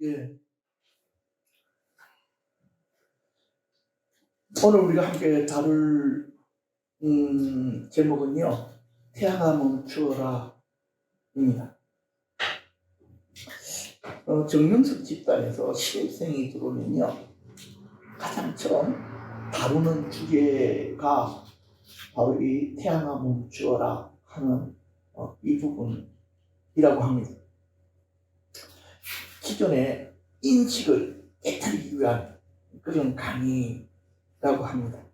예. 오늘 우리가 함께 다룰 제목은요, 태양아 멈추어라 입니다. 정명석 집단에서 신입생이 들어오면요, 가장 처음 다루는 주제가 바로 이 태양아 멈추어라 하는 이 부분이라고 합니다. 기존의 인식을 깨뜨리기 위한 그런 강의라고 합니다.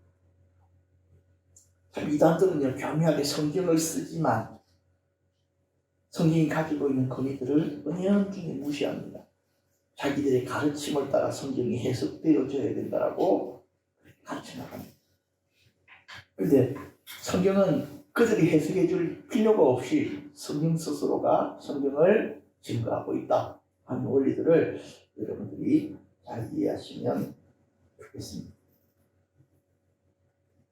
이단들은요, 교묘하게 성경을 쓰지만 성경이 가지고 있는 권위들을 은연중에 무시합니다. 자기들의 가르침을 따라 성경이 해석되어져야 된다라고 가르쳐 나갑니다. 그런데 성경은 그들이 해석해 줄 필요가 없이 성경 스스로가 성경을 증거하고 있다 하는 원리들을 여러분들이 잘 이해하시면 좋겠습니다.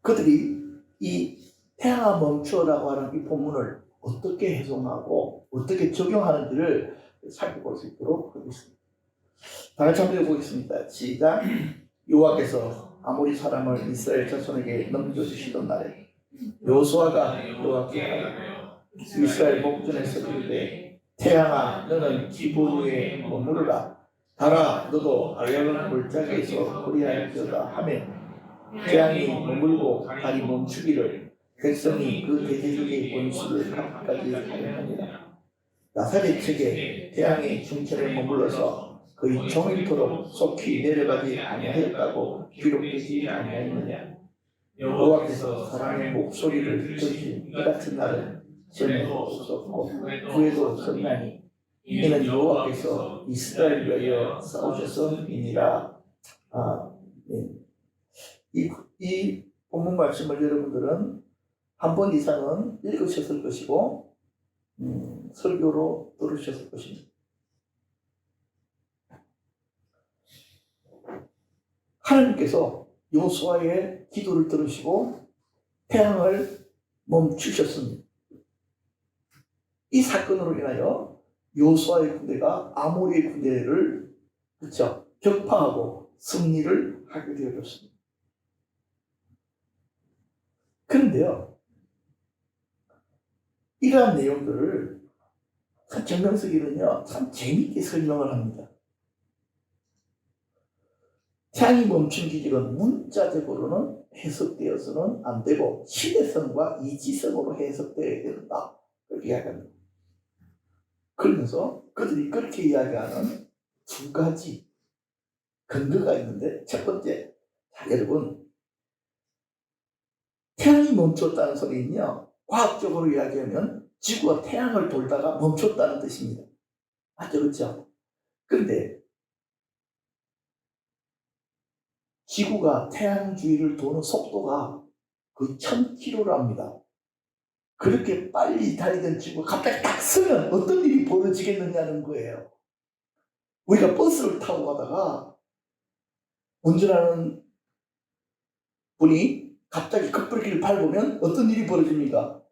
그들이 이 태양아 멈추어라고 하는 이 본문을 어떻게 해석하고 어떻게 적용하는지를 살펴볼 수 있도록 하겠습니다. 다 같이 한번 해보겠습니다. 시작. 여호와께서 아모리 사람을 이스라엘 자손에게 넘겨주시던 날에 여호수아가 여호와께 하여 이스라엘 목전에서 이르되 태양아 너는 기본 위에 머무르라. 달아 너도 아야간 골짜기에서 거리할지어다 하며 태양이 머물고 달이 멈추기를 백성이 그 대제국의 원수를 갚기까지 하였느니라. 나사렛 측에 태양이 중천에 머물러서 거의 종일토록 속히 내려가지 아니하였다고 기록되지 아니하였느냐. 여호와께서 사람의 목소리를 들으신 이 같은 날은 전에도 없었고 후에도 없었나니 이는 여호와께서 이스라엘을 위하여 싸우셨음이니라. 이 본문 말씀을 여러분들은 한 번 이상은 읽으셨을 것이고 설교로 들으셨을 것입니다. 하나님께서 여호수아의 기도를 들으시고 태양을 멈추셨습니다. 이 사건으로 인하여 여호수아의 군대가 아모리의 군대를 격파하고 승리를 하게 되어졌습니다. 그런데요, 이러한 내용들을 정명석이는요 참 재미있게 설명을 합니다. 태양이 멈춘 기질은 문자적으로는 해석되어서는 안 되고 시대성과 이지성으로 해석되어야 된다, 그렇게 이야기합니다. 그러면서 그들이 그렇게 이야기하는 두 가지 근거가 있는데, 첫 번째, 여러분, 태양이 멈췄다는 소리는요, 과학적으로 이야기하면 지구가 태양을 돌다가 멈췄다는 뜻입니다. 맞죠? 그렇죠? 그런데 지구가 태양 주위를 도는 속도가 거의 1000km랍니다. 그렇게 빨리 달리던 지구가 갑자기 딱 서면 어떤 일이 벌어지겠느냐는 거예요. 우리가 버스를 타고 가다가 운전하는 분이 갑자기 급브레이크를 밟으면 어떤 일이 벌어집니까?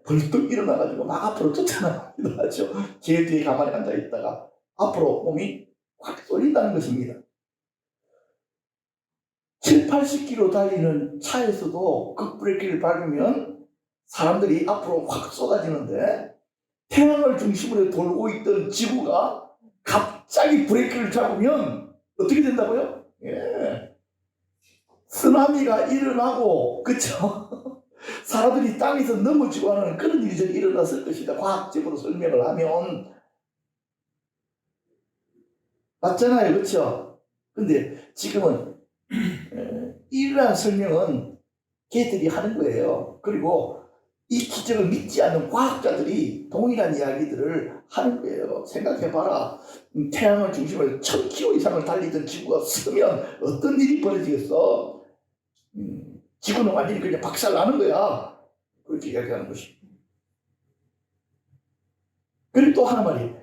벌떡 일어나가지고 막 앞으로 쫓아나가기도 하죠. 제일 뒤에 가만히 앉아있다가 앞으로 몸이 확 쏠린다는 것입니다. 70-80km 달리는 차에서도 급브레이크를 밟으면 사람들이 앞으로 확 쏟아지는데, 태양을 중심으로 돌고 있던 지구가 갑자기 브레이크를 잡으면 어떻게 된다고요? 쓰나미가 일어나고, 그쵸? 사람들이 땅에서 넘어지고 하는 그런 일이 일어났을 것이다, 과학적으로 설명을 하면. 맞잖아요, 그쵸? 근데 지금은 이러한 설명은 걔들이 하는 거예요. 그리고 이 기적을 믿지 않는 과학자들이 동일한 이야기들을 하는 거예요. 생각해봐라. 태양을 중심으로 1000km 이상을 달리던 지구가 서면 어떤 일이 벌어지겠어? 지구는 완전히 그냥 박살나는 거야. 그렇게 이야기하는 것입니다. 그리고 또 하나 말이,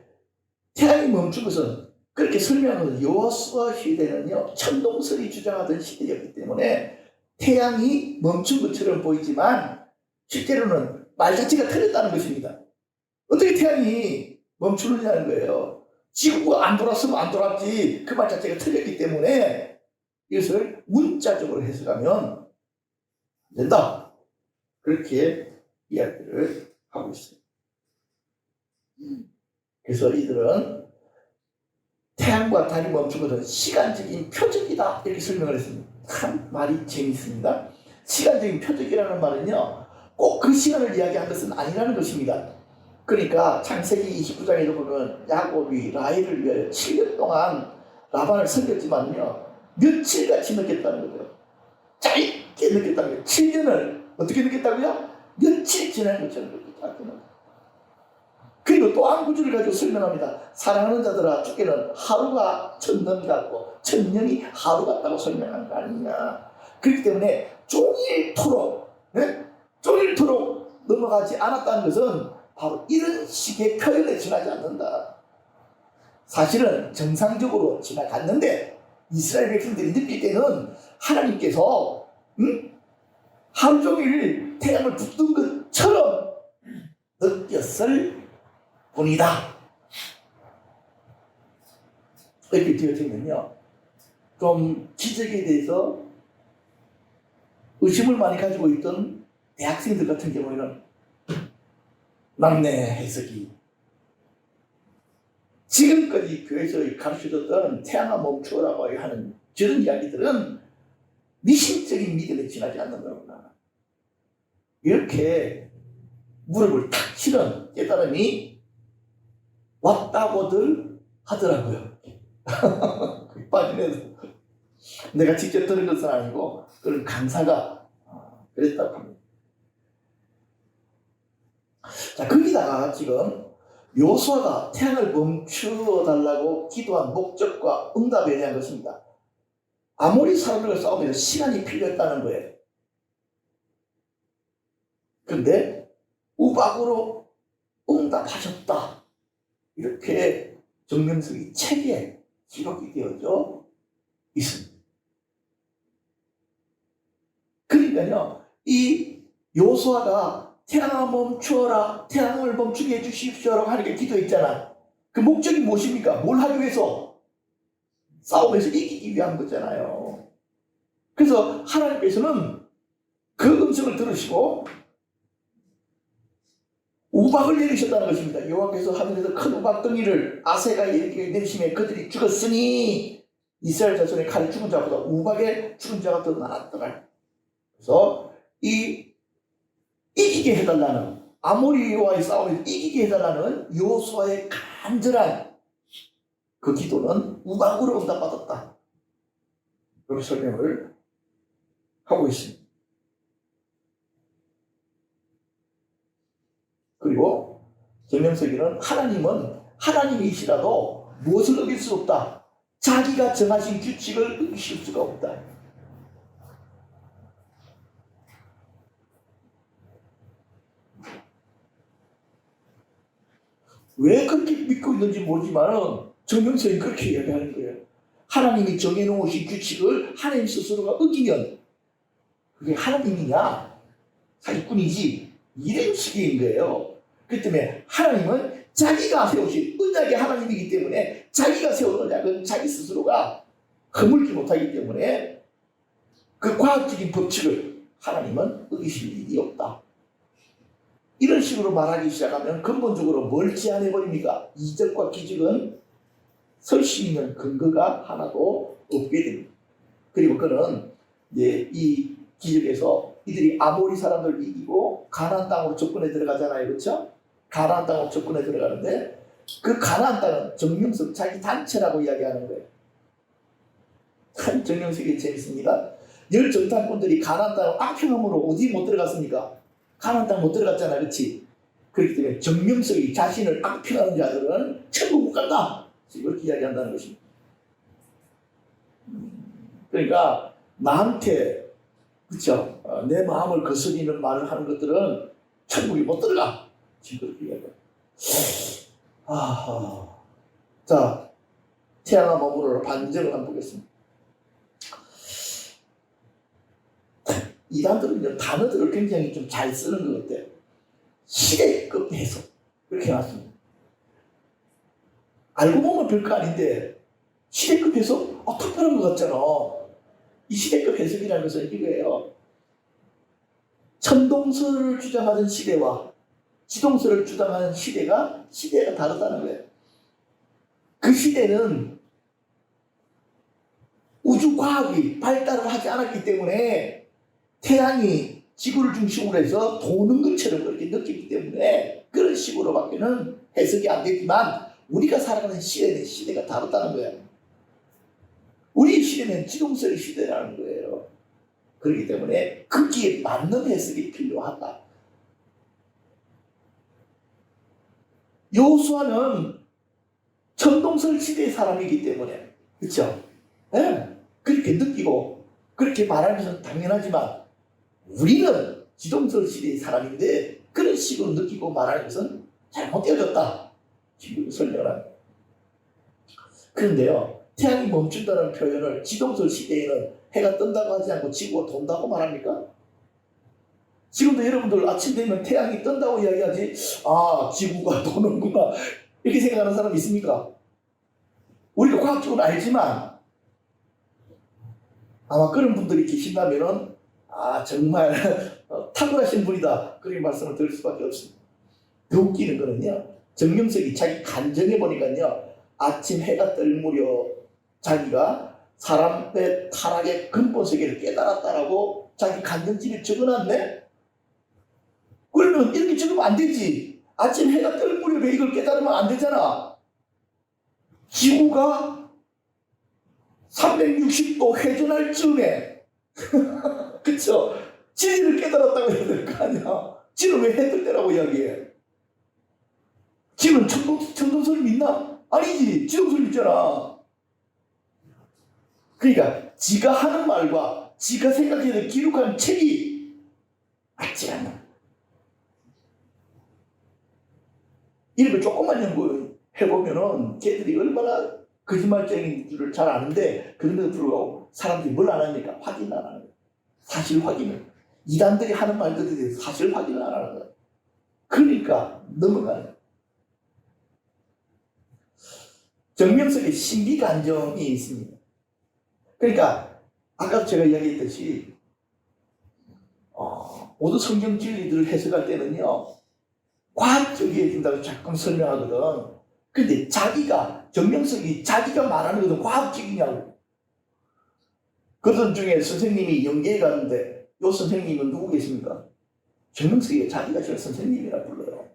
태양이 멈춘 것은 그렇게 설명하는 여호수아 시대는요, 천동설이 주장하던 시대였기 때문에 태양이 멈춘 것처럼 보이지만 실제로는 말 자체가 틀렸다는 것입니다. 어떻게 태양이 멈추느냐는 거예요. 지구가 안 돌았으면 안 돌았지. 그 말 자체가 틀렸기 때문에 이것을 문자적으로 해석하면 안 된다. 그렇게 이야기를 하고 있어요. 그래서 이들은 태양과 달이 멈춘 것은 시간적인 표적이다. 이렇게 설명을 했습니다. 참 말이 재밌습니다. 시간적인 표적이라는 말은요, 꼭 그 시간을 이야기한 것은 아니라는 것입니다. 그러니까 창세기 29장에도 보면 야곱이 라헬을 위하여 7년 동안 라반을 섬겼지만요, 며칠같이 느꼈다는 거죠. 짧게 느꼈다는 거예요. 7년을 어떻게 느꼈다고요? 며칠 지난 것처럼 느꼈다는 그리고 또 한 구절을 가지고 설명합니다. 사랑하는 자들아, 주께는 하루가 천년 같고 천년이 하루 같다고 설명한 거 아니냐. 그렇기 때문에 종일토록 넘어가지 않았다는 것은 바로 이런 식의 표현에 지나지 않는다. 사실은 정상적으로 지나갔는데 이스라엘 백성들이 느낄 때는 하나님께서 하루 종일 태양을 붙든 것처럼 느꼈을 뿐이다. 이렇게 되어지면요, 좀 기적에 대해서 의심을 많이 가지고 있던 대학생들 같은 경우에는 막내 해석이 지금까지 교회에서 가르쳐줬던 태양아 멈추어라고 하는 저런 이야기들은 미신적인 믿음에 지나지 않는 거구나. 이렇게 무릎을 탁 치는 깨달음이 왔다고들 하더라고요. 빠지면서 내가 직접 들은 것은 아니고 그런 강사가 그랬다고 합니다. 자, 거기다가 지금 요수아가 태양을 멈추어 달라고 기도한 목적과 응답에 대한 것입니다. 아모리 사람들과 싸우면서 시간이 필요했다는 거예요. 그런데 우박으로 응답하셨다. 이렇게 정명석이 책에 기록이 되어져 있습니다. 그러니까요, 이 요수아가 태양아 멈추어라, 태양을 멈추게 해주십시오라고 하는 게 기도했잖아. 그 목적이 무엇입니까? 뭘 하기 위해서? 싸움에서 이기기 위한 거잖아요. 그래서 하나님께서는 그 음성을 들으시고 우박을 내리셨다는 것입니다. 여호와께서 하늘에서 큰 우박덩이를 아세가에게 내리시며 그들이 죽었으니 이스라엘 자손의 칼에 죽은 자보다 우박에 죽은 자가 더 많았더라. 그래서 이기게 해달라는, 아모리와의 싸움에서 이기게 해달라는 요수아의 간절한 그 기도는 우박으로 응답받았다. 그렇게 설명을 하고 있습니다. 그리고 정명석이는 하나님은 하나님이시라도 무엇을 어길 수 없다. 자기가 정하신 규칙을 어기실 수가 없다. 왜 그렇게 믿고 있는지 모르지만 정명석이 그렇게 이야기하는 거예요. 하나님이 정해놓으신 규칙을 하나님 스스로가 어기면 그게 하나님이냐? 사기꾼이지. 이런 식인 거예요. 그렇기 때문에 하나님은 자기가 세우신 언약의 하나님이기 때문에 자기가 세운 언약은 자기 스스로가 허물지 못하기 때문에 그 과학적인 법칙을 하나님은 어기실 일이 없다. 이런 식으로 말하기 시작하면 근본적으로 뭘 제안해버립니까? 이적과 기적은 설 수 있는 근거가 하나도 없게 됩니다. 그리고 그는 이제 이 기적에서 이들이 아모리 사람들을 이기고 가나안 땅으로 접근해 들어가잖아요. 그렇죠? 가나안 땅으로 접근해 들어가는데 그 가나안 땅은 정명석 자기 단체라고 이야기하는 거예요. 참 정명석이 재밌습니다. 열 정탐꾼들이 가나안 땅을 악평함으로 어디 못 들어갔습니까? 가나안 땅 못 들어갔잖아. 그렇지? 그렇기 때문에 정명석이 자신을 악평하는 자들은 천국 못 간다. 이렇게 이야기한다는 것입니다. 그러니까 나한테 그렇죠? 내 마음을 거스리는 말을 하는 것들은 천국에 못 들어가. 지금 그렇게 이야기해요. 자, 태양아 머무르라 반증을 한번 보겠습니다. 이단들은 단어들을 굉장히 좀 잘 쓰는 것 같아요. 시대급 해석. 그렇게 해놨습니다. 알고 보면 별거 아닌데 시대급 해석? 특별한 것 같잖아. 이 시대급 해석이라는 것은 이거예요. 천동설을 주장하던 시대와 지동설을 주장하는 시대가 다르다는 거예요. 그 시대는 우주과학이 발달을 하지 않았기 때문에 태양이 지구를 중심으로 해서 도는 것처럼 그렇게 느끼기 때문에 그런 식으로밖에는 해석이 안 되지만 우리가 살아가는 시대는 시대가 다르다는 거예요. 우리 시대는 지동설의 시대라는 거예요. 그렇기 때문에 거기에 맞는 해석이 필요하다. 여호수아는 천동설 시대의 사람이기 때문에 그렇죠? 네. 그렇게 느끼고 그렇게 말하는 것은 당연하지만 우리는 지동설 시대의 사람인데 그런 식으로 느끼고 말하는 것은 잘못되어졌다. 지금 설명을 합니다. 그런데요, 태양이 멈춘다는 표현을 지동설 시대에는 해가 뜬다고 하지 않고 지구가 돈다고 말합니까? 지금도 여러분들 아침 되면 태양이 뜬다고 이야기하지, 지구가 도는구나 이렇게 생각하는 사람 있습니까? 우리가 과학적으로 알지만 아마 그런 분들이 계신다면은 정말 탁월하신 분이다 그렇게 말씀을 드릴 수밖에 없습니다. 더 웃기는 거는요, 정명석이 자기 간증해 보니까요, 아침 해가 뜰 무렵 자기가 사람의 타락의 근본 세계를 깨달았다라고 자기 간증집에 적어놨네. 그러면 이렇게 적으면 안 되지. 아침 해가 뜰 무렵에 이걸 깨달으면 안 되잖아. 지구가 360도 회전할 즈음에 그쵸? 진리를 깨달았다고 해야 될 거 아니야. 지는 왜 해 뜰 때라고 이야기해? 지는 천동설 믿나? 아니지. 지동설 믿잖아. 그러니까 지가 하는 말과 지가 생각해서 기록한 책이 맞지 않나. 이렇게 조금만 연구해보면은 걔들이 얼마나 거짓말쟁이인 줄을 잘 아는데 그런데도 불구하고 사람들이 뭘 안 하니까 확인 안 하는 거야. 사실 확인을. 이단들이 하는 말들에 대해서 사실 확인을 안 하는 거야. 그러니까 넘어가는 거야. 정명석의 신비간정이 있습니다. 그러니까 아까 제가 이야기했듯이 모든 성경 진리들을 해석할 때는요, 과학적이어야 된다고 자꾸 설명하거든. 근데 정명석이 자기가 말하는 것은 과학적이냐고. 그러던 중에 선생님이 연계에 갔는데 이 선생님은 누구 계십니까? 정명석이 자기가 저 선생님이라 불러요.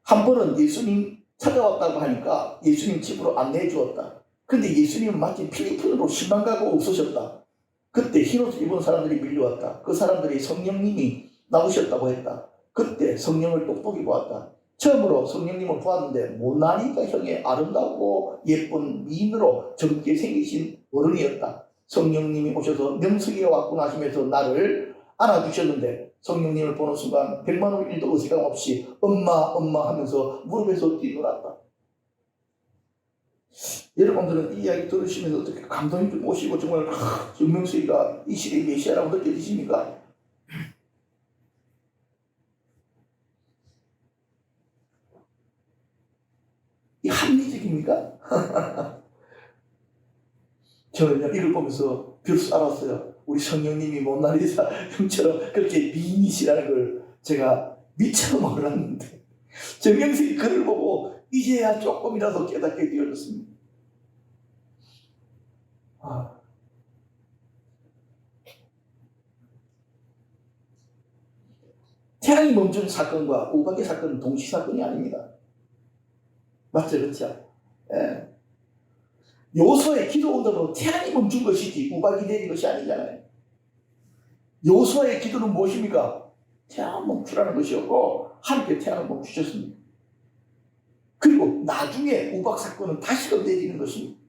한 번은 예수님 찾아왔다고 하니까 예수님 집으로 안내해 주었다. 근데 예수님은 마치 필리핀으로 신방 가고 없으셨다. 그때 흰옷 입은 사람들이 밀려왔다. 그 사람들이 성령님이 나오셨다고 했다. 그때 성령을 똑똑히 보았다. 처음으로 성령님을 보았는데 모나리자 형의 아름답고 예쁜 미인으로 젊게 생기신 어른이었다. 성령님이 오셔서 명석이가 왔구나 하시면서 나를 안아주셨는데 성령님을 보는 순간 100만 원 1도 어색함 없이 엄마 하면서 무릎에서 뛰놀았다. 여러분들은 이 이야기 들으시면서 어떻게 감동이 좀 오시고 정말 정명석이가 이 시대의 메시아라고 느껴지십니까? 이 합리적입니까? 저는 이걸 보면서 비로소 알았어요. 우리 성령님이 모나리자 형처럼 그렇게 미인이시라는 걸 제가 미처 몰랐는데 정명석이 글을 보고 이제야 조금이라도 깨닫게 되어졌습니다. 태양이 멈춘 사건과 우박의 사건은 동시 사건이 아닙니다. 맞죠? 그렇죠? 예. 여호수아의 기도 온다고 태양이 멈춘 것이지 우박이 내린 것이 아니잖아요. 여호수아의 기도는 무엇입니까? 태양을 멈추라는 것이었고 하나님께 태양을 멈추셨습니다. 그리고 나중에 우박 사건은 다시금 내리는 것입니다.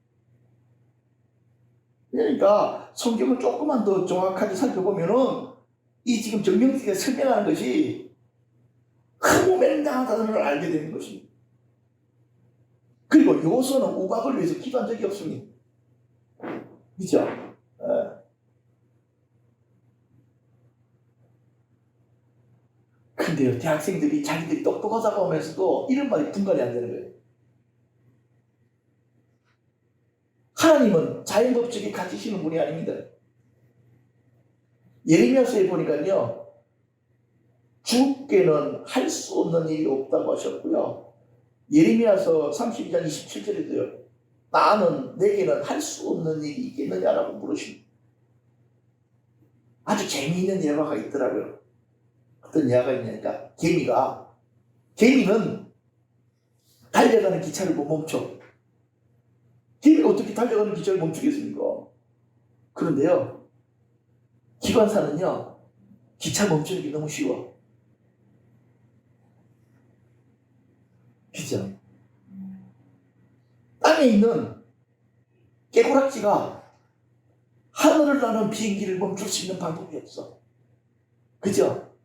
그러니까 성경을 조금만 더 정확하게 살펴보면은 이 지금 정명석이가 설명하는 것이 흐무맹랑하다는 걸 알게 되는 것입니다. 그리고 여호수아는 우박을 위해서 기도한 적이 없습니다. 그렇죠? 근데요, 대학생들이 자기들이 똑똑하다고 하면서도 이런 말이 분간이 안 되는 거예요. 자연법칙에 갇히시는 분이 아닙니다. 예레미야서에 보니까요, 주께는 할 수 없는 일이 없다고 하셨고요. 예레미야서 32장 27절에도요. 내게는 할 수 없는 일이 있겠느냐라고 물으십니다. 아주 재미있는 예화가 있더라고요. 어떤 예화가 있냐니까, 개미는 달려가는 기차를 못 멈춰. 개미가 어떻게 달려가는 기차를 멈추겠습니까? 그런데요, 기관사는요, 기차 멈추는 게 너무 쉬워. 그죠? 땅에 있는 깨고락지가 하늘을 나는 비행기를 멈출 수 있는 방법이 없어. 그죠?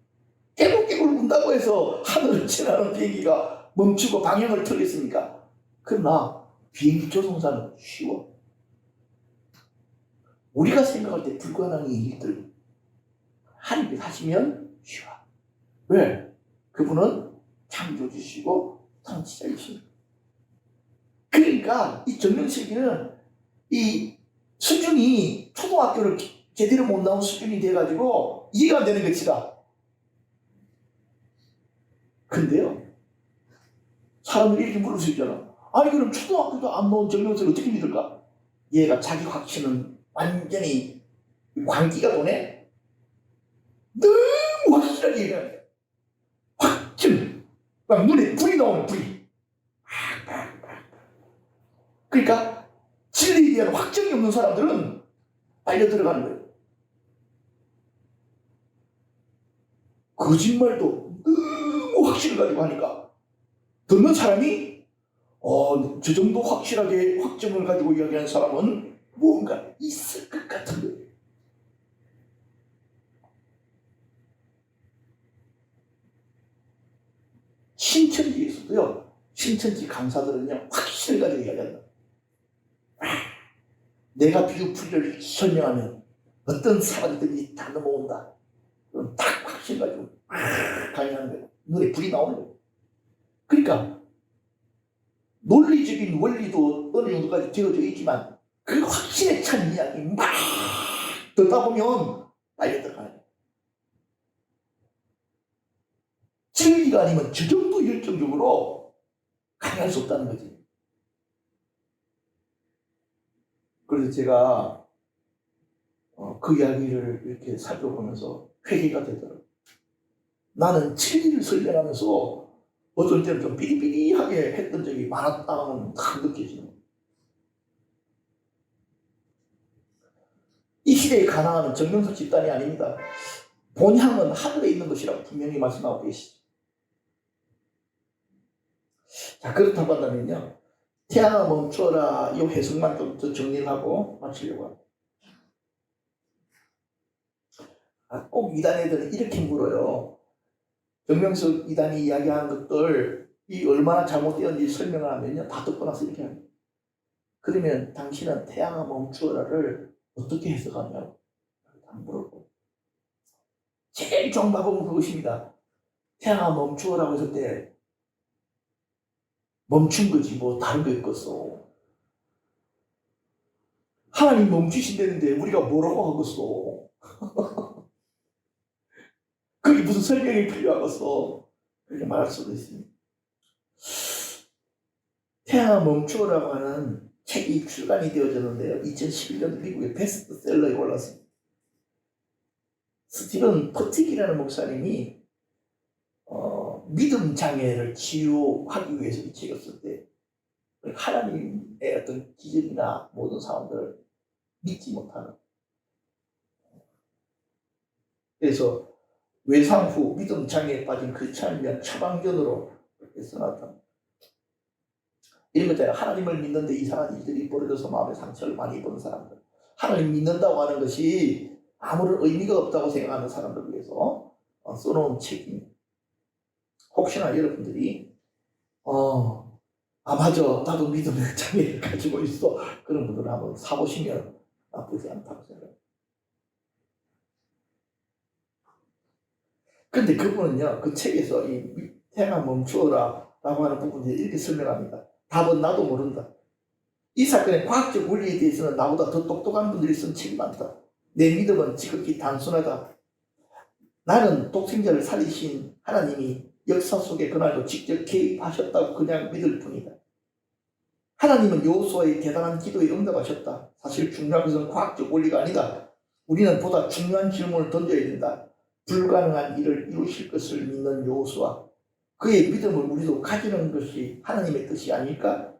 깨굴깨굴 운다고 해서 하늘을 지나는 비행기가 멈추고 방향을 틀겠습니까? 그러나 비행기 조종사는 쉬워. 우리가 생각할 때 불가능한 일들 하나님께서 하시면 쉬워. 왜? 그분은 창조주시고 통치자이십니다. 그러니까 이 정명실기는 이 수준이 초등학교를 제대로 못 나온 수준이 돼가지고 이해가 안 되는 것이다. 근데요, 사람들이 이렇게 물을 수 있잖아. 아니 그럼 초등학교도 안 나온 정명실을 어떻게 믿을까? 얘가 자기 확신은 완전히 광기가 도네. 너무 확실하게 얘기하는 확증. 막 눈에 불이 나오는 불이. 그러니까 진리에 대한 확정이 없는 사람들은 빨려 들어가는 거예요. 거짓말도 너무 확신을 가지고 하니까 듣는 사람이 저 정도 확실하게 확정을 가지고 이야기하는 사람은 뭔가 있을 것 같은 거예요. 신천지에서도요, 신천지 강사들은요, 확신을 가지고 이야기한다. 내가 비유풀이를 설명하면 어떤 사람들이 다 넘어온다. 그럼 딱 확신 가지고 강의하는 거예요. 눈에 불이 나오는 거예요. 그러니까 논리적인 원리도 어느 정도까지 되어져 있지만 그 확신에 찬 이야기 막 듣다 보면 빨리 들어가요. 진리가 아니면 저 정도 열정적으로 강의할 수 없다는 거지. 그래서 제가 그 이야기를 이렇게 살펴보면서 회개가 되더라고요. 나는 진리를 설명하면서 어떤 때는 좀 삐리삐리하게 했던 적이 많았다는 딱 느껴지는 거예요. 이 시대에 가나안은 정명석 집단이 아닙니다. 본향은 하늘에 있는 것이라고 분명히 말씀하고 계시죠. 자, 그렇다고 한다면요, 태양아 멈춰라, 이 해석만 좀 더 정리를 하고 마치려고 합니다. 꼭 이단 애들은 이렇게 물어요. 정명석 이단이 이야기하는 것들 이 얼마나 잘못되었는지 설명을 하면요, 다 듣고 나서 이렇게 합니다. 그러면 당신은 태양아 멈추어라를 어떻게 해석하냐고 물어보고, 제일 좋은 방법은 그것입니다. 태양아 멈추어라고 했을 때 멈춘 거지 뭐 다른 거 있겠어. 하나님 멈추신다는데 우리가 뭐라고 하겠어. 그게 무슨 설명이 필요하겠어. 그렇게 말할 수도 있습니다. 태양아 멈추어라고 하는 책이 출간이 되어졌는데요, 2011년 미국의 베스트셀러에 올랐습니다. 스티븐 퍼틱이라는 목사님이 믿음 장애를 치유하기 위해서 이 책을 쓸 때 하나님의 어떤 기적이나 모든 상황들을 믿지 못하는, 그래서 외상 후 믿음 장애에 빠진 크리스찬을 위한 처방전으로 이렇게 써놨다. 이런 것처럼 하나님을 믿는데 이상한 일들이 벌어져서 마음의 상처를 많이 입은 사람들, 하나님 믿는다고 하는 것이 아무런 의미가 없다고 생각하는 사람들을 위해서 써놓은 책입니다. 혹시나 여러분들이 맞아, 나도 믿음의 장애를 가지고 있어, 그런 분들은 한번 사보시면 나쁘지 않다고 생각합니다. 근데 그분은요, 그 책에서 이 태양아 멈추어라 라고 하는 부분에 이렇게 설명합니다. 답은 나도 모른다. 이 사건의 과학적 원리에 대해서는 나보다 더 똑똑한 분들이 쓴 책이 많다. 내 믿음은 지극히 단순하다. 나는 독생자를 살리신 하나님이 역사 속에 그날도 직접 개입하셨다고 그냥 믿을 뿐이다. 하나님은 여호수아의 대단한 기도에 응답하셨다. 사실 중요한 것은 과학적 원리가 아니다. 우리는 보다 중요한 질문을 던져야 된다. 불가능한 일을 이루실 것을 믿는 여호수아. 그의 믿음을 우리도 가지는 것이 하나님의 뜻이 아닐까?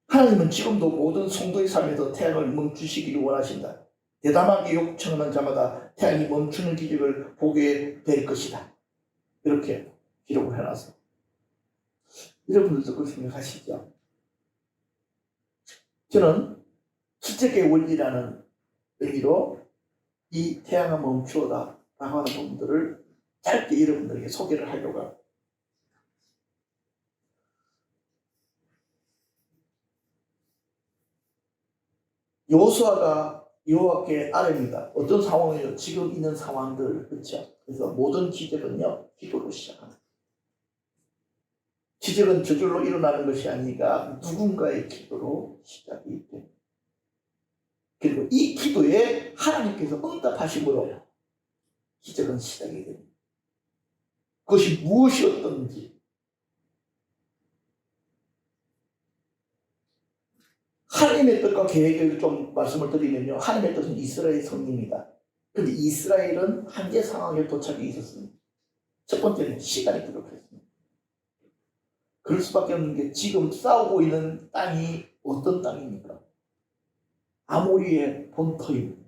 하나님은 지금도 모든 성도의 삶에서 태양을 멈추시기를 원하신다. 대담하게 요청하는 자마다 태양이 멈추는 기적을 보게 될 것이다. 이렇게 기록을 해놨어. 여러분들도 그렇게 생각하시죠? 저는 기적의 원리라는 의미로 이 태양아 멈추어다 라고 하는 부분들을 짧게 여러분들에게 소개를 하려고 합니다. 여호수아가 여호와께 아뢰입니다. 어떤 상황이에요? 지금 있는 상황들, 그렇죠? 그래서 모든 기적은요, 기도로 시작합니다. 기적은 저절로 일어나는 것이 아니라 누군가의 기도로 시작이 됩니다. 그리고 이 기도에 하나님께서 응답하심으로 기적은 시작이 됩니다. 그것이 무엇이었던지. 하나님의 뜻과 계획을 좀 말씀을 드리면요. 하나님의 뜻은 이스라엘 성립입니다. 그런데 이스라엘은 한계 상황에 도착해 있었습니다. 첫 번째는 시간이 부족했습니다. 그럴 수밖에 없는 게 지금 싸우고 있는 땅이 어떤 땅입니까? 아모리의 본토입니다.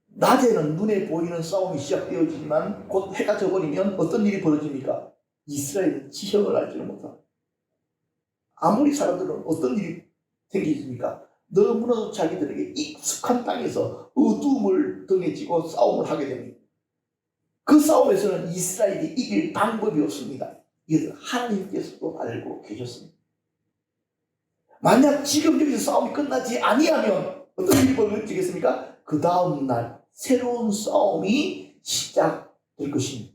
낮에는 눈에 보이는 싸움이 시작되어지지만 곧 해가 져버리면 어떤 일이 벌어집니까? 이스라엘은 지형을 알지를 못합니다. 아모리 사람들은 어떤 일이 생기십니까? 너무나도 자기들에게 익숙한 땅에서 어둠을 등에 지고 싸움을 하게 됩니다. 그 싸움에서는 이스라엘이 이길 방법이 없습니다. 이것을 하나님께서도 알고 계셨습니다. 만약 지금 여기서 싸움이 끝나지 아니하면 어떤 일이 벌어지겠습니까? 그 다음 날 새로운 싸움이 시작될 것입니다.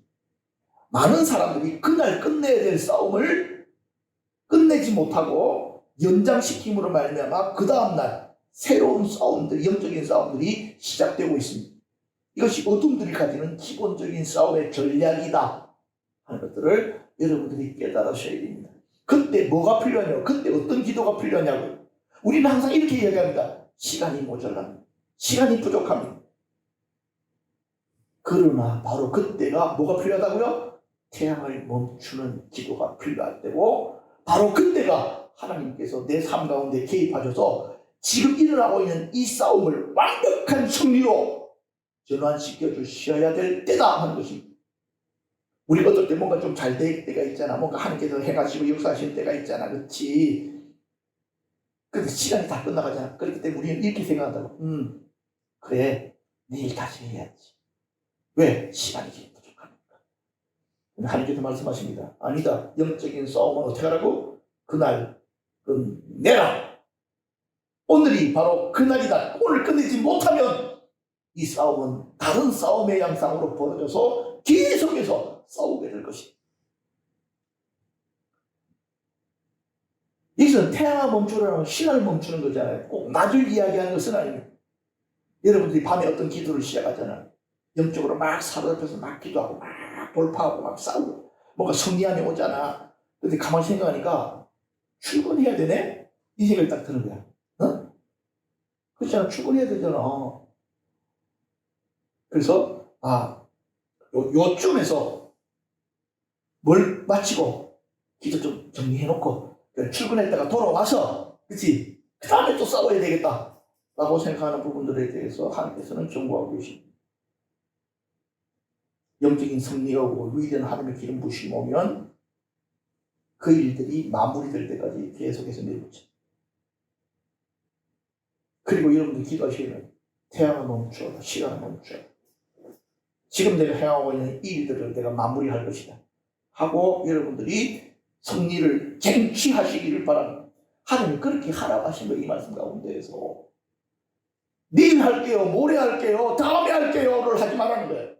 많은 사람들이 그날 끝내야 될 싸움을 끝내지 못하고 연장시킴으로 말미암아 그 다음 날 새로운 싸움들, 영적인 싸움들이 시작되고 있습니다. 이것이 어둠들이 가지는 기본적인 싸움의 전략이다 하는 것들을 여러분들이 깨달으셔야 됩니다. 그때 뭐가 필요하냐고, 그때 어떤 기도가 필요하냐고요. 우리는 항상 이렇게 이야기합니다. 시간이 모자랍니다. 시간이 부족합니다. 그러나 바로 그때가 뭐가 필요하다고요? 태양을 멈추는 기도가 필요할 때고, 바로 그때가 하나님께서 내 삶 가운데 개입하셔서 지금 일어나고 있는 이 싸움을 완벽한 승리로 전환시켜 주셔야 될 때다 하는 것입니다. 우리 어떨 때 뭔가 좀 잘 될 때가 있잖아. 뭔가 하나님께서 행하시고 역사하실 때가 있잖아. 그렇지? 근데 시간이 다 끝나가잖아. 그렇기 때문에 우리는 이렇게 생각한다고. 그래, 내일 다시 해야지. 왜? 시간이 부족합니까? 하나님께서 말씀하십니다. 아니다. 영적인 싸움은 어떻게 하라고? 그날 내라. 오늘이 바로 그날이다. 오늘 끝내지 못하면 이 싸움은 다른 싸움의 양상으로 벌어져서 계속해서 싸우게 될 것이다. 여기서 태양아 멈추라는 시간을 멈추는 거잖아요. 꼭 낮을 이야기하는 것은 아닙니다. 여러분들이 밤에 어떤 기도를 시작하잖아요. 영적으로 막 사로잡혀서 막 기도하고 막 돌파하고 막 싸우고 뭔가 승리함이 오잖아. 근데 가만히 생각하니까 출근해야 되네? 이 생각이 딱 드는 거야. 어? 그렇잖아. 출근해야 되잖아. 그래서 요쯤에서 뭘 마치고 기도 좀 정리해놓고 출근했다가 돌아와서 그치? 그 다음에 또 싸워야 되겠다 라고 생각하는 부분들에 대해서 하나님께서는 경고하고 계십니다. 영적인 승리가 오고 위대한 하나님의 기름 부심이 오면 그 일들이 마무리될 때까지 계속해서 밀어붙여. 그리고 여러분들 기도하시면 태양을 멈춰, 시간을 멈춰. 지금 내가 행하고 있는 이 일들을 내가 마무리할 것이다 하고 여러분들이 승리를 쟁취하시기를 바랍니다. 하나님이 그렇게 하라고 하신 거예요. 이 말씀 가운데에서 내일 할게요, 모레 할게요, 다음에 할게요를 하지 말라는 거예요.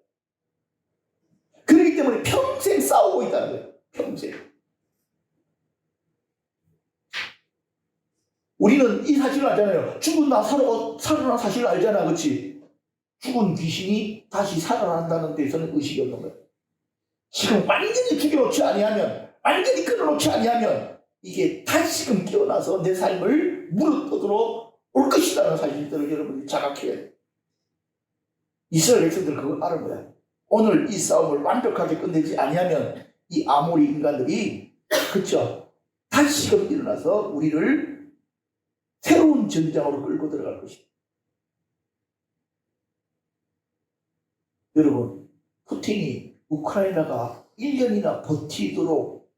그렇기 때문에 평생 싸우고 있다는 거예요. 평생. 우리는 이 사실을 알잖아요. 죽은 나사로가 살아난 사실을 알잖아. 그렇지? 죽은 귀신이 다시 살아난다는 데서는 의식이 없는 거예요. 지금 완전히 죽여놓지 아니하면, 완전히 끊어놓지 아니하면 이게 다시금 깨어나서 내 삶을 물어뜯으러 올 것이라는 사실들을 여러분이 자각해야 돼요. 이스라엘 백성들 그걸 아는 거야. 오늘 이 싸움을 완벽하게 끝내지 아니하면 이 아모리 인간들이, 그쵸, 다시금 일어나서 우리를 새로운 전장으로 끌고 들어갈 것이다. 여러분, 푸틴이 우크라이나가 1년이나 버티도록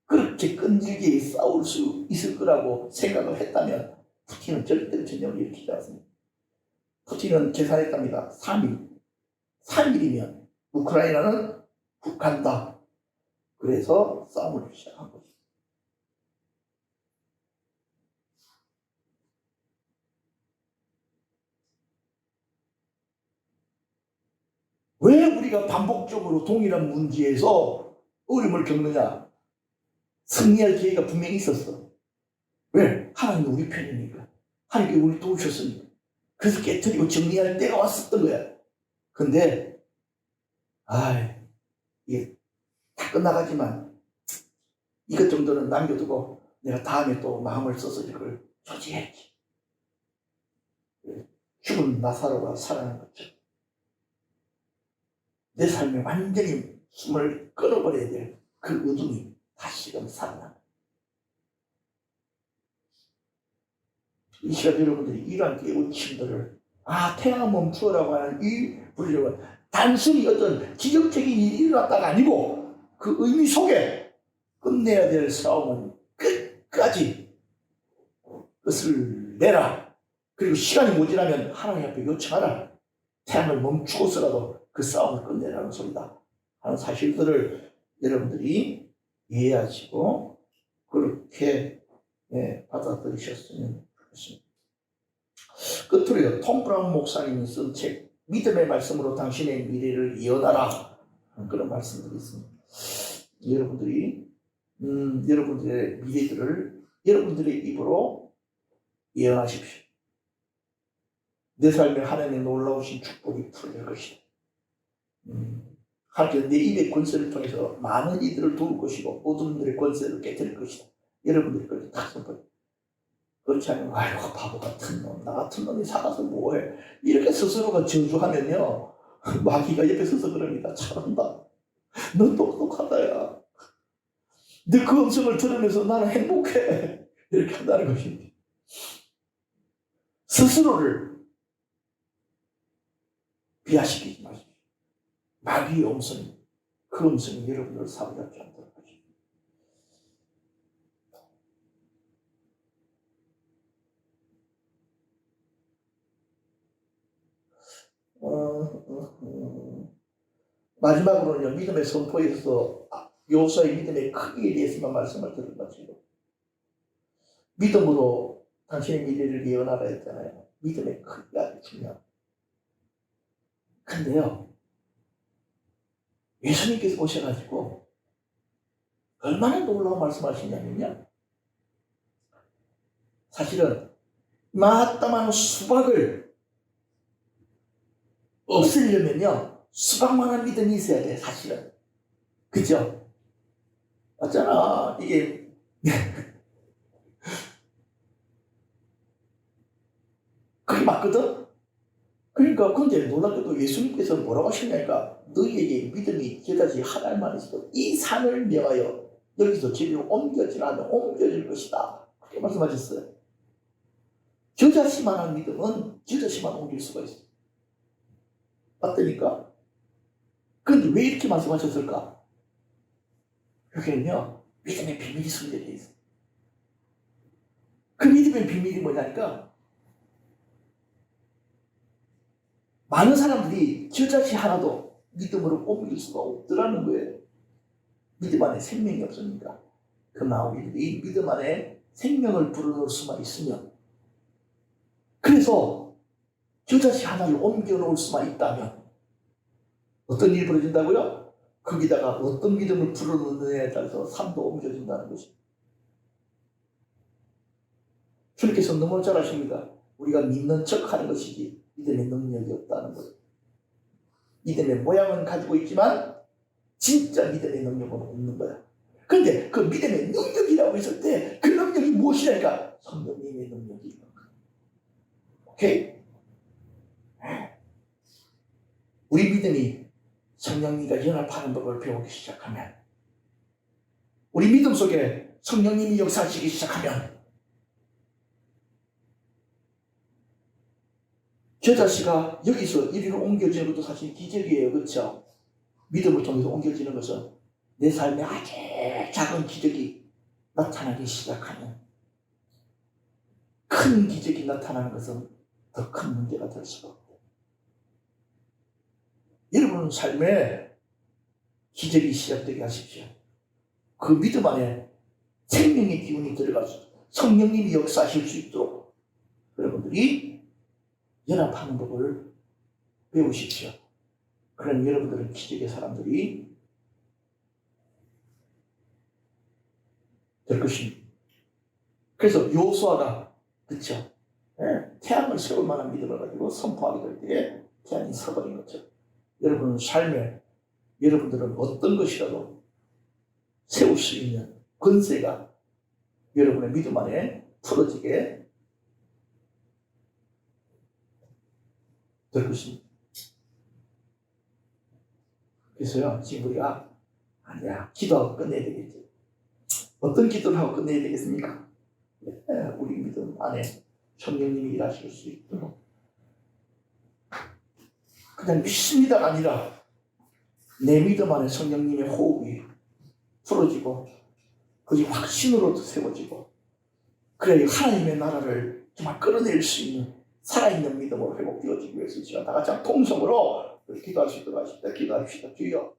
그렇게 끈질기게 싸울 수 있을 거라고 생각을 했다면 푸틴은 절대로 전쟁을 일으키지 않습니다. 푸틴은 계산했답니다. 3일이면 우크라이나는 북한다. 그래서 싸움을 시작한 거죠. 왜 우리가 반복적으로 동일한 문제에서 어려움을 겪느냐? 승리할 기회가 분명히 있었어. 왜? 하나님이 우리 편이니까. 하나님께 우리 도우셨으니까. 그래서 깨트리고 정리할 때가 왔었던 거야. 근데 이게 다 끝나가지만 이것 정도는 남겨두고 내가 다음에 또 마음을 써서 이걸 조지해야지. 죽은 나사로가 살아난 거죠. 내 삶에 완전히 숨을 끊어버려야 될 그 어둠이 다시금 살아나. 이 시간 여러분들이 이러한 깨우침들을 태양 멈추어라고 하는 이 분류는 단순히 어떤 기적적인 일이 일어났다가 아니고 그 의미 속에 끝내야 될 싸움은 끝까지 끝을 내라. 그리고 시간이 모자라면 하나님 앞에 요청하라. 태양을 멈추고서라도 그 싸움을 끝내라는 소리다 하는 사실들을 여러분들이 이해하시고 그렇게 받아들이셨으면 좋겠습니다. 끝으로요, 톰 브라운 목사님이 쓴 책 믿음의 말씀으로 당신의 미래를 이어나라, 그런 말씀들이 있습니다. 여러분들이 여러분들의 미래들을 여러분들의 입으로 예언하십시오. 내 삶에 하나님의 놀라우신 축복이 풀릴 것이다. 하나님께서 내 입의 권세를 통해서 많은 이들을 도울 것이고 어둠들의 권세를 깨뜨릴 것이다. 여러분들이 그렇게 딱 선포해요. 그렇지 않으면 아이고 바보 같은 놈, 나 같은 놈이 살아서 뭐해, 이렇게 스스로가 저주하면요 마귀가 옆에 서서 그럽니다. 잘한다, 너 똑똑하다야, 너 그 음성을 들으면서 나는 행복해, 이렇게 한다는 것입니다. 스스로를 비하시키지 마십시오. 마귀의 음성이, 그 음성이 여러분을 사로잡지 않도록 하십시오. 마지막으로는요, 믿음의 선포에 있어서 여호수아의 믿음의 크기에 대해서만 말씀을 드려가지고, 믿음으로 당신의 미래를 예언하라 했잖아요. 믿음의 크기가 아주 중요합니다. 근데요, 예수님께서 오셔가지고 얼마나 놀라운 말씀하시냐면요, 사실은 마땅한 수박을 없애려면요 수박만한 믿음이 있어야 돼, 사실은. 그죠? 맞잖아. 이게 그게 맞거든? 그러니까 근데 놀랍게도 예수님께서 뭐라고 하시냐니까, 너희에게 믿음이 저다지 한 알만 있어도 이 산을 명하여 여기서 저리로 옮겨지라면 옮겨질 것이다, 그렇게 말씀하셨어요. 저자시만한 믿음은 저자시만 옮길 수가 있어요. 맞다니까? 그런데 왜 이렇게 말씀하셨을까? 여기는요 믿음의 비밀이 숨겨져 있어요. 그 믿음의 비밀이 뭐냐니까, 많은 사람들이 저자시 하나도 믿음으로 옮길 수가 없더라는 거예요. 믿음 안에 생명이 없으니까. 그러나 우리들이 믿음 안에 생명을 불어넣을 수만 있으면, 그래서 저자시 하나를 옮겨 놓을 수만 있다면 어떤 일이 벌어진다고요? 거기다가 어떤 믿음을 불어넣느냐에 따라서 삶도 옮겨진다는 것입니다. 주님께서 너무 잘 아십니다. 우리가 믿는 척 하는 것이지 믿음의 능력이 없다는 거예요. 믿음의 모양은 가지고 있지만 진짜 믿음의 능력은 없는 거야. 그런데 그 믿음의 능력이라고 했을 때 그 능력이 무엇이랄까? 성령님의 능력이 있는 거야. 오케이? 우리 믿음이 성령님과 연합하는 법을 배우기 시작하면, 우리 믿음 속에 성령님이 역사하시기 시작하면, 저 자식아 여기서 이리로 옮겨지는 것도 사실 기적이에요. 그렇죠? 믿음을 통해서 옮겨지는 것은 내 삶에 아주 작은 기적이 나타나기 시작하면, 큰 기적이 나타나는 것은 더 큰 문제가 될 수가 없다. 여러분 삶에 기적이 시작되게 하십시오. 그 믿음 안에 생명의 기운이 들어가서 성령님이 역사하실 수 있도록 여러분들이 연합하는 법을 배우십시오. 그런 여러분들은 기적의 사람들이 될 것입니다. 그래서 요수아가, 그렇죠? 태양을 세울 만한 믿음을 가지고 선포하게 될 때에 태양이 서버린 거죠. 여러분 삶에 여러분들은 어떤 것이라도 세울 수 있는 권세가 여러분의 믿음 안에 풀어지게 될 것입니다. 그래서요, 지금 우리가 아니야, 기도하고 끝내야 되겠지. 어떤 기도를 하고 끝내야 되겠습니까? 우리 믿음 안에 성령님이 일하실 수 있도록 그냥 믿습니다가 아니라 내 믿음 안에 성령님의 호흡이 풀어지고 그게 확신으로 세워지고, 그래야 하나님의 나라를 정말 끌어낼 수 있는 살아있는 믿음으로 회복되어지기 위해서 다 같이 통성으로 기도할 수 있도록 하십니다. 기도합시다. 주여.